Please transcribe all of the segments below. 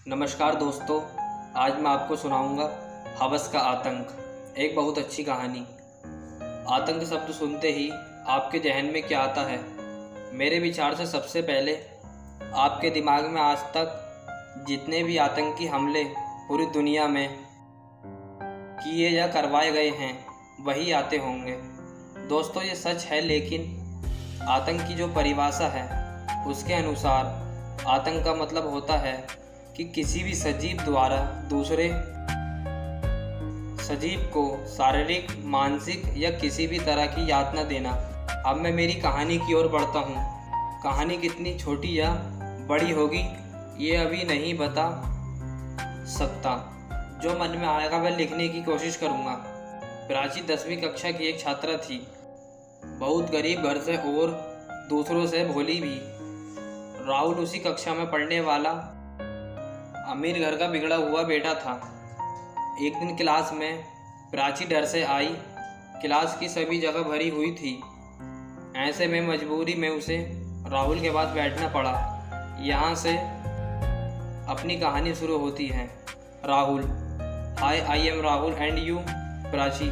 नमस्कार दोस्तों, आज मैं आपको सुनाऊंगा हवस का आतंक। एक बहुत अच्छी कहानी। आतंक शब्द सुनते ही आपके जहन में क्या आता है? मेरे विचार से सबसे पहले आपके दिमाग में आज तक जितने भी आतंकी हमले पूरी दुनिया में किए या करवाए गए हैं वही आते होंगे। दोस्तों, ये सच है, लेकिन आतंक की जो परिभाषा है उसके अनुसार आतंक का मतलब होता है कि किसी भी सजीव द्वारा दूसरे सजीव को शारीरिक, मानसिक या किसी भी तरह की यातना देना। अब मैं मेरी कहानी की ओर बढ़ता हूँ। कहानी कितनी छोटी या बड़ी होगी ये अभी नहीं बता सकता। जो मन में आएगा वह लिखने की कोशिश करूँगा। प्राची 10वीं कक्षा की एक छात्रा थी, बहुत गरीब घर से और दूसरों से भोली भी। राहुल उसी कक्षा में पढ़ने वाला अमीर घर का बिगड़ा हुआ बेटा था। एक दिन क्लास में प्राची डर से आई। क्लास की सभी जगह भरी हुई थी। ऐसे में मजबूरी में उसे राहुल के पास बैठना पड़ा। यहाँ से अपनी कहानी शुरू होती है। Rahul: hi, I am Rahul and you? Prachi: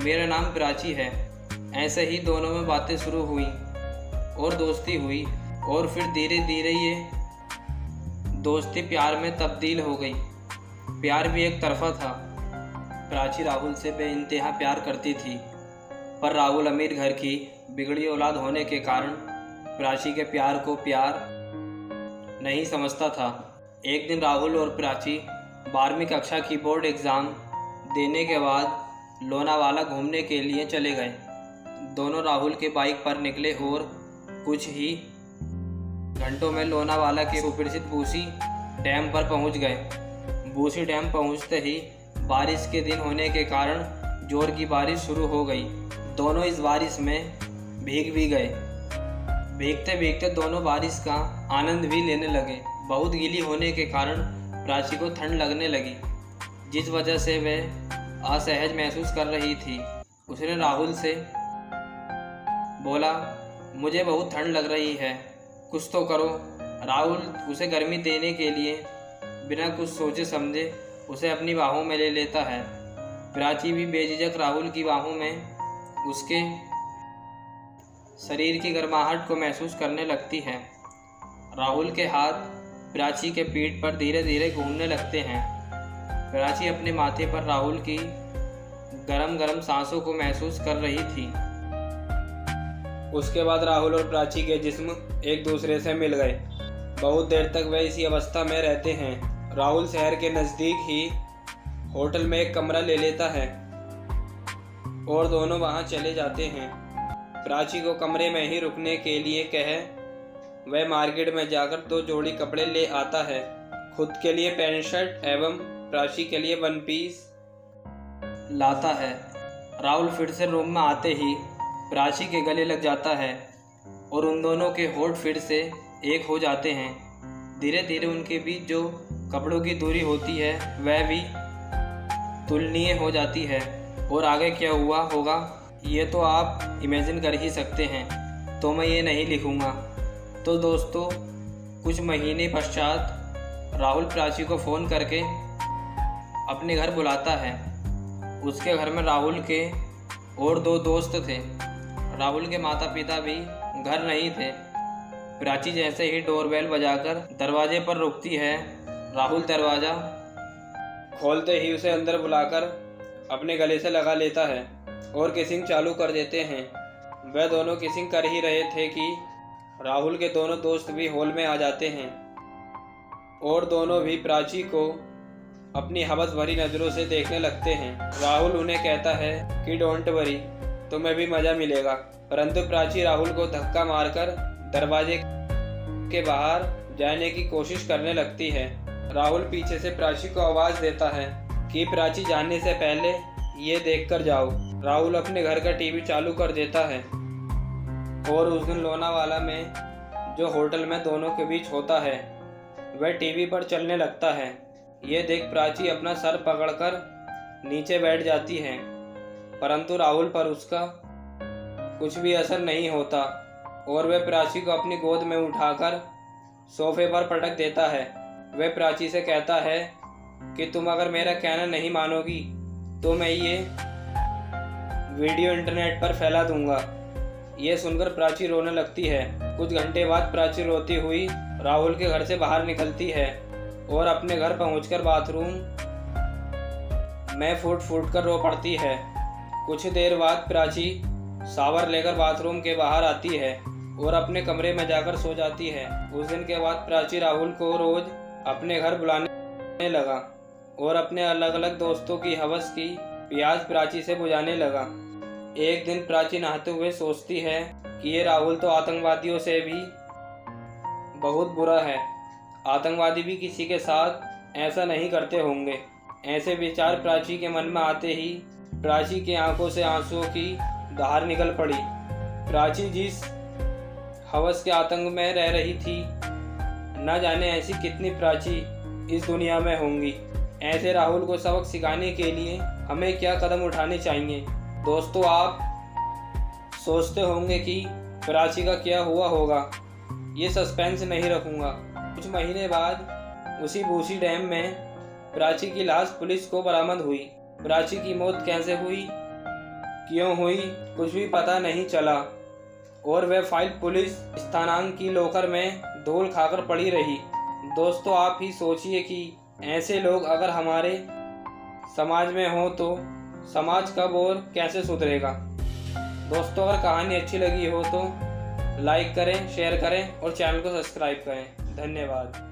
मेरा नाम प्राची है। ऐसे ही दोनों में बातें शुरू हुई और दोस्ती हुई, और फिर धीरे धीरे ये दोस्ती प्यार में तब्दील हो गई। प्यार भी एक तरफा था। प्राची राहुल से बेइंतहा प्यार करती थी, पर राहुल अमीर घर की बिगड़ी औलाद होने के कारण प्राची के प्यार को प्यार नहीं समझता था। एक दिन राहुल और प्राची 12वीं कक्षा की बोर्ड एग्ज़ाम देने के बाद लोनावाला घूमने के लिए चले गए। दोनों राहुल के बाइक पर निकले और कुछ ही घंटों में लोनावाला के सुप्रसिद्ध बूसी डैम पर पहुंच गए। बूसी डैम पहुंचते ही बारिश के दिन होने के कारण जोर की बारिश शुरू हो गई। दोनों इस बारिश में भीग भी गए। भीगते भीगते दोनों बारिश का आनंद भी लेने लगे। बहुत गीली होने के कारण प्राची को ठंड लगने लगी, जिस वजह से वह असहज महसूस कर रही थी। उसने राहुल से बोला, मुझे बहुत ठंड लग रही है, कुछ तो करो। राहुल उसे गर्मी देने के लिए बिना कुछ सोचे समझे उसे अपनी बाहों में ले लेता है। प्राची भी बेझिझक राहुल की बाहों में उसके शरीर की गर्माहट को महसूस करने लगती है। राहुल के हाथ प्राची के पीठ पर धीरे धीरे घूमने लगते हैं। प्राची अपने माथे पर राहुल की गरम गरम सांसों को महसूस कर रही थी। उसके बाद राहुल और प्राची के जिस्म एक दूसरे से मिल गए। बहुत देर तक वे इसी अवस्था में रहते हैं। राहुल शहर के नज़दीक ही होटल में एक कमरा ले लेता है और दोनों वहां चले जाते हैं। प्राची को कमरे में ही रुकने के लिए कह वह मार्केट में जाकर 2 जोड़ी कपड़े ले आता है। खुद के लिए पैंट शर्ट एवं प्राची के लिए 1 पीस लाता है। राहुल फिर से रूम में आते ही प्राची के गले लग जाता है और उन दोनों के होठ फिर से एक हो जाते हैं। धीरे धीरे उनके बीच जो कपड़ों की दूरी होती है वह भी तुलनीय हो जाती है। और आगे क्या हुआ होगा ये तो आप इमेजिन कर ही सकते हैं, तो मैं ये नहीं लिखूँगा। तो दोस्तों, कुछ महीने पश्चात राहुल प्राची को फ़ोन करके अपने घर बुलाता है। उसके घर में राहुल के और 2 दोस्त थे। राहुल के माता पिता भी घर नहीं थे। प्राची जैसे ही डोरबेल बजाकर दरवाजे पर रुकती है, राहुल दरवाज़ा खोलते ही उसे अंदर बुलाकर अपने गले से लगा लेता है और किसिंग चालू कर देते हैं। वह दोनों किसिंग कर ही रहे थे कि राहुल के दोनों दोस्त भी हॉल में आ जाते हैं और दोनों भी प्राची को अपनी हवस भरी नज़रों से देखने लगते हैं। राहुल उन्हें कहता है कि डोंट वरी, तुम्हें भी मज़ा मिलेगा, परंतु प्राची राहुल को धक्का मारकर दरवाजे के बाहर जाने की कोशिश करने लगती है। राहुल पीछे से प्राची को आवाज़ देता है कि प्राची जाने से पहले ये देखकर जाओ। राहुल अपने घर का टीवी चालू कर देता है और उस दिन लोनावाला में जो होटल में दोनों के बीच होता है वह टीवी पर चलने लगता है। ये देख प्राची अपना सर पकड़कर नीचे बैठ जाती है, परंतु राहुल पर उसका कुछ भी असर नहीं होता और वह प्राची को अपनी गोद में उठाकर सोफे पर पटक देता है। वह प्राची से कहता है कि तुम अगर मेरा कहना नहीं मानोगी तो मैं ये वीडियो इंटरनेट पर फैला दूंगा। यह सुनकर प्राची रोने लगती है। कुछ घंटे बाद प्राची रोती हुई राहुल के घर से बाहर निकलती है और अपने घर पहुंचकर बाथरूम में फूट फूट कर रो पड़ती है। कुछ देर बाद प्राची शावर लेकर बाथरूम के बाहर आती है और अपने कमरे में जाकर सो जाती है। उस दिन के बाद प्राची राहुल को रोज अपने घर बुलाने लगा और अपने अलग अलग दोस्तों की हवस की प्यास प्राची से बुझाने लगा। एक दिन प्राची नहाते हुए सोचती है कि ये राहुल तो आतंकवादियों से भी बहुत बुरा है। आतंकवादी भी किसी के साथ ऐसा नहीं करते होंगे। ऐसे विचार प्राची के मन में आते ही प्राची की आंखों से आंसुओं की धार निकल पड़ी। प्राची जिस हवस के आतंक में रह रही थी, न जाने ऐसी कितनी प्राची इस दुनिया में होंगी। ऐसे राहुल को सबक सिखाने के लिए हमें क्या कदम उठाने चाहिए? दोस्तों, आप सोचते होंगे कि प्राची का क्या हुआ होगा। ये सस्पेंस नहीं रखूंगा। कुछ महीने बाद उसी बूसी डैम में प्राची की लाश पुलिस को बरामद हुई। प्राची की मौत कैसे हुई, क्यों हुई, कुछ भी पता नहीं चला और वह फाइल पुलिस स्थानांतरण की लॉकर में धूल खाकर पड़ी रही। दोस्तों, आप ही सोचिए कि ऐसे लोग अगर हमारे समाज में हो तो समाज कब और कैसे सुधरेगा। दोस्तों, अगर कहानी अच्छी लगी हो तो लाइक करें, शेयर करें और चैनल को सब्सक्राइब करें। धन्यवाद।